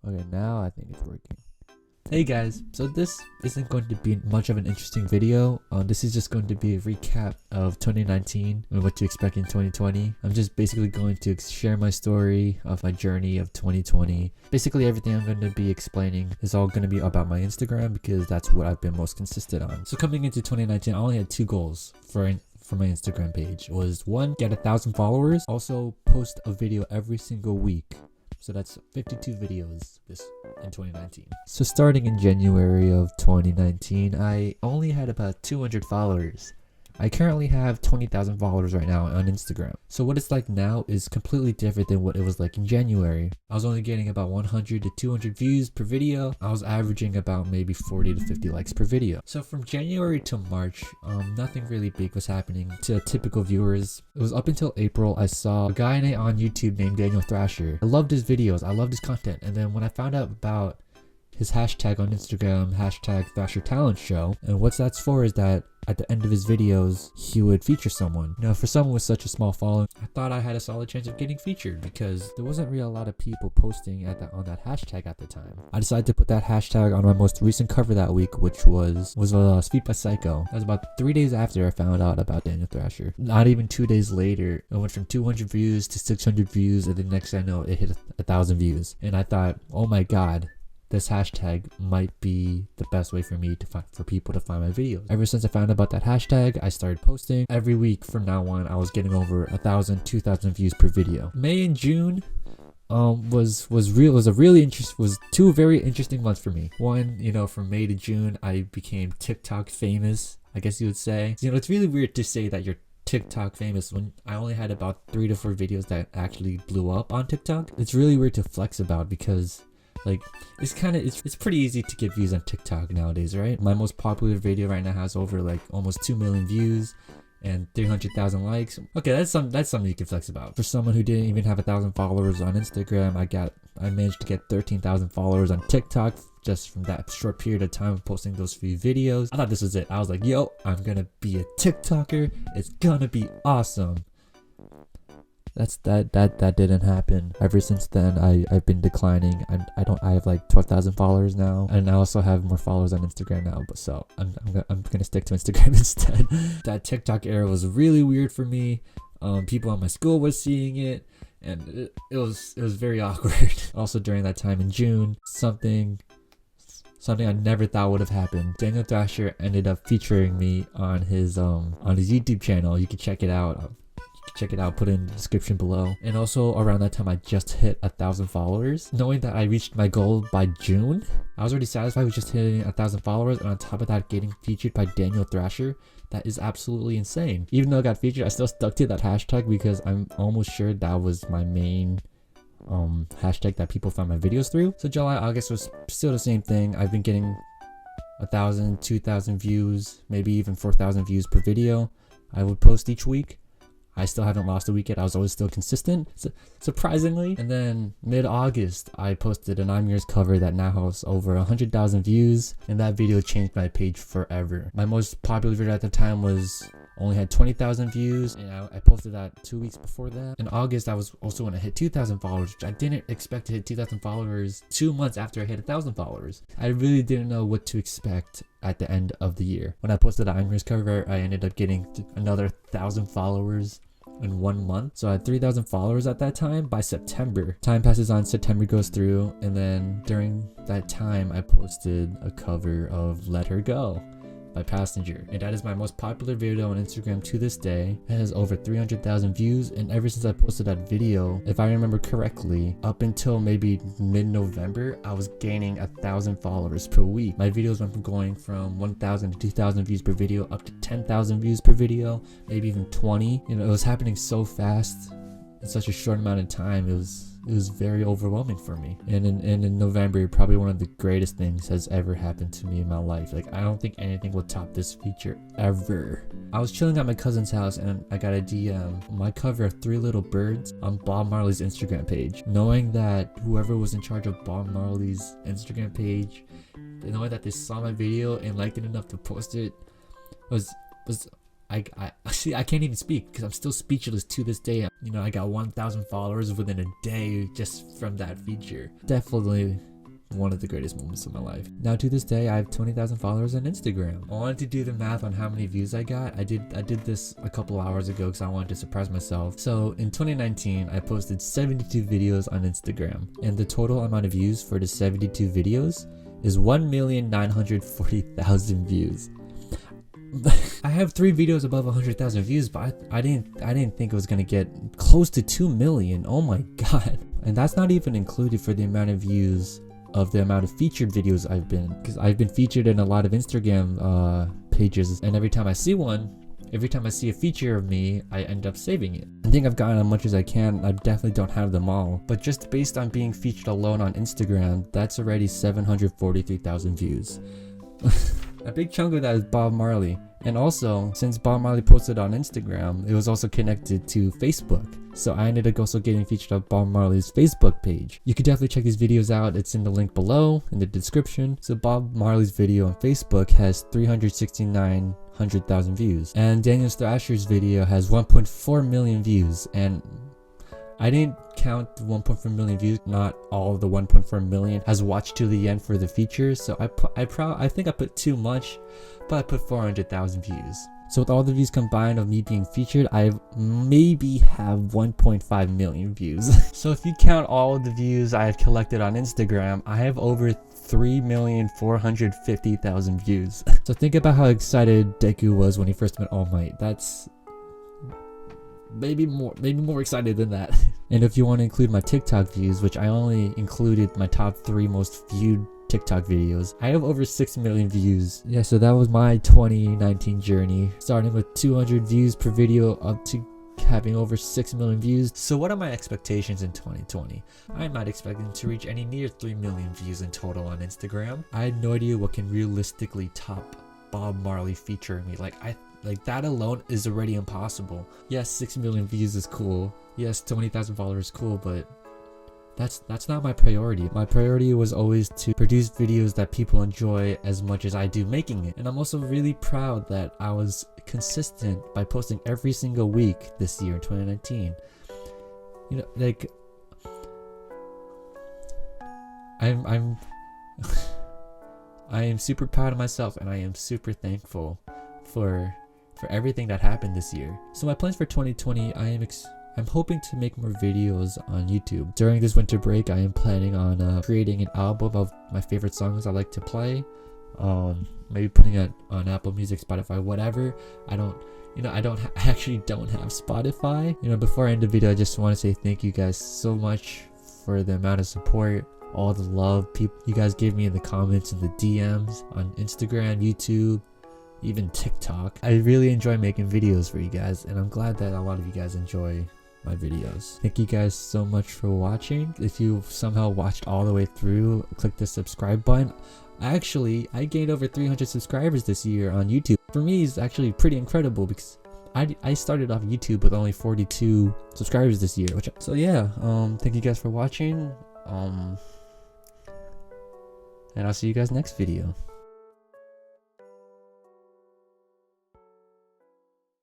Okay, now I think it's working. Hey guys, so this isn't going to be much of an interesting video. This is just going to be a recap of 2019 and what to expect in 2020. I'm just basically going to share my story of my journey of 2020. Basically everything I'm going to be explaining is all going to be about my Instagram because that's what I've been most consistent on. So coming into 2019, I only had two goals for my Instagram page. It was one, get 1,000 followers, also post a video every single week. So that's 52 videos in 2019. So starting in January of 2019, I only had about 200 followers. I currently have 20,000 followers right now on Instagram. So what it's like now is completely different than what it was like in January. I was only getting about 100 to 200 views per video. I was averaging about maybe 40 to 50 likes per video. So from January to March, nothing really big was happening to typical viewers. It was up until April I saw a guy on YouTube named Thrasher. I loved his videos, I loved his content, and then when I found out about his hashtag on Instagram, hashtag Thrasher Talent Show, and what that's for is that at the end of his videos, he would feature someone. Now, for someone with such a small following, I thought I had a solid chance of getting featured because there wasn't really a lot of people posting on that hashtag at the time. I decided to put that hashtag on my most recent cover that week, which was Speed by Psycho. That was about 3 days after I found out about Thrasher. Not even 2 days later, it went from 200 views to 600 views, and the next thing I know, it hit 1,000 views. And I thought, oh my god, this hashtag might be the best way for people to find my videos. Ever since I found out about that hashtag, I started posting. Every week from now on, I was getting over 1,000, 2,000 views per video. May and June was two very interesting months for me. One, from May to June, I became TikTok famous, I guess you would say. It's really weird to say that you're TikTok famous when I only had about 3 to 4 videos that actually blew up on TikTok. It's really weird to flex about because it's pretty easy to get views on TikTok nowadays, right? My most popular video right now has over almost 2 million views and 300,000 likes. Okay, that's something you can flex about. For someone who didn't even have 1,000 followers on Instagram, I managed to get 13,000 followers on TikTok just from that short period of time of posting those few videos. I thought this was it. I was like, yo, I'm gonna be a TikToker. It's gonna be awesome. That didn't happen. Ever since then, I've been declining, and I have 12,000 followers now, and I also have more followers on Instagram now. But so I'm gonna stick to Instagram instead. That TikTok era was really weird for me. People at my school were seeing it, and it was very awkward. Also during that time in June, something I never thought would have happened. Thrasher ended up featuring me on his YouTube channel. You can check it out. Put it in the description below. And also around that time, I just hit 1,000 followers. Knowing that I reached my goal by June, I was already satisfied with just hitting 1,000 followers, and on top of that, getting featured by Thrasher. That is absolutely insane. Even though I got featured, I still stuck to that hashtag because I'm almost sure that was my main hashtag that people found my videos through. So July, August was still the same thing. I've been getting 1,000, 2,000 views, maybe even 4,000 views per video. I would post each week. I still haven't lost a week yet. I was always still consistent, surprisingly. And then mid-August, I posted an I'm Yours cover that now has over 100,000 views, and that video changed my page forever. My most popular video at the time only had 20,000 views, and I posted that 2 weeks before that. In August, I was also going to hit 2,000 followers, which I didn't expect to hit 2,000 followers 2 months after I hit 1,000 followers. I really didn't know what to expect at the end of the year. When I posted the I'm Yours cover, I ended up getting another 1,000 followers in 1 month. So I had 3,000 followers at that time by September. Time passes on, September goes through, and then during that time, I posted a cover of Let Her Go by Passenger, and that is my most popular video on Instagram to this day. It has over 300,000 views, and ever since I posted that video, if I remember correctly, up until maybe mid-November, I was gaining 1,000 followers per week. My videos went from going from 1,000 to 2,000 views per video up to 10,000 views per video, maybe even 20. It was happening so fast in such a short amount of time. It was very overwhelming for me. And in November, probably one of the greatest things has ever happened to me in my life. I don't think anything will top this feature ever. I was chilling at my cousin's house and I got a DM, my cover of 3 Little Birds on Bob Marley's Instagram page. Knowing that whoever was in charge of Bob Marley's Instagram page, knowing that they saw my video and liked it enough to post it, was I can't even speak because I'm still speechless to this day. I got 1,000 followers within a day just from that feature. Definitely one of the greatest moments of my life. Now to this day, I have 20,000 followers on Instagram. I wanted to do the math on how many views I got. I did this a couple hours ago because I wanted to surprise myself. So in 2019, I posted 72 videos on Instagram, and the total amount of views for the 72 videos is 1,940,000 views. I have 3 videos above 100,000 views, but I didn't think it was gonna get close to 2 million. Oh my god. And that's not even included for the amount of views of the amount of featured videos because I've been featured in a lot of Instagram pages, and every time I see a feature of me, I end up saving it. I think I've gotten as much as I can. I definitely don't have them all, but just based on being featured alone on Instagram, that's already 743,000 views. A big chunk of that is Bob Marley. And also, since Bob Marley posted on Instagram, it was also connected to Facebook. So I ended up also getting featured on Bob Marley's Facebook page. You could definitely check these videos out. It's in the link below in the description. So Bob Marley's video on Facebook has 369,000 views. And Daniel Thrasher's video has 1.4 million views. And I didn't count the 1.4 million views. Not all of the 1.4 million has watched to the end for the features. So I think I put too much, but I put 400,000 views. So with all the views combined of me being featured, I maybe have 1.5 million views. So if you count all of the views I have collected on Instagram, I have over 3,450,000 views. So think about how excited Deku was when he first met All Might. That's maybe more excited than that. And if you want to include my TikTok views, which I only included my top 3 most viewed TikTok videos, I have over 6 million views. Yeah, so that was my 2019 journey, starting with 200 views per video up to having over 6 million views. So what are my expectations in 2020? I'm not expecting to reach any near 3 million views in total on Instagram. I had no idea what can realistically top Bob Marley featuring me. Like that alone is already impossible. Yes, 6 million views is cool. Yes, 20,000 followers is cool, but that's not my priority. My priority was always to produce videos that people enjoy as much as I do making it. And I'm also really proud that I was consistent by posting every single week this year in 2019. You know, like I am super proud of myself, and I am super thankful for everything that happened this year. So my plans for 2020, I'm hoping to make more videos on YouTube. During this winter break, I am planning on creating an album of my favorite songs I like to play. Maybe putting it on Apple Music, Spotify, whatever. I actually don't have Spotify. Before I end the video, I just want to say thank you guys so much for the amount of support, all the love you guys gave me in the comments and the DMs on Instagram, YouTube, even TikTok. I really enjoy making videos for you guys, and I'm glad that a lot of you guys enjoy my videos. Thank you guys so much for watching. If you somehow watched all the way through, click the subscribe button. Actually, I gained over 300 subscribers this year on YouTube. For me, it's actually pretty incredible because I started off YouTube with only 42 subscribers this year. So yeah, thank you guys for watching. And I'll see you guys next video.